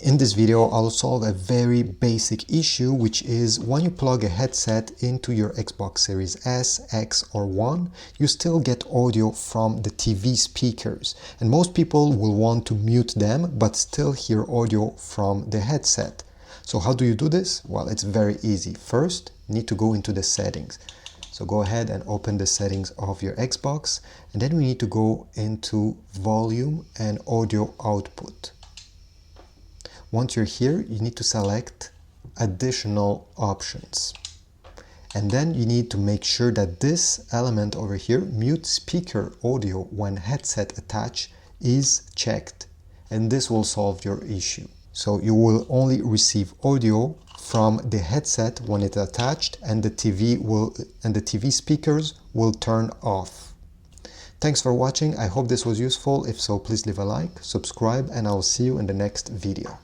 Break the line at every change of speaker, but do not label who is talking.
In this video, I'll solve a very basic issue, which is when you plug a headset into your Xbox Series S, X, or One, you still get audio from the TV speakers. And most people will want to mute them, but still hear audio from the headset. So how do you do this? Well, it's very easy. First, you need to go into the settings. So go ahead and open the settings of your Xbox, and then we need to go into volume and audio output. Once you're here, you need to select additional options. And then you need to make sure that this element over here, mute speaker audio when headset attached, is checked. And this will solve your issue. So you will only receive audio from the headset when it's attached, and the TV speakers will turn off. Thanks for watching. I hope this was useful. If so, please leave a like, subscribe, and I will see you in the next video.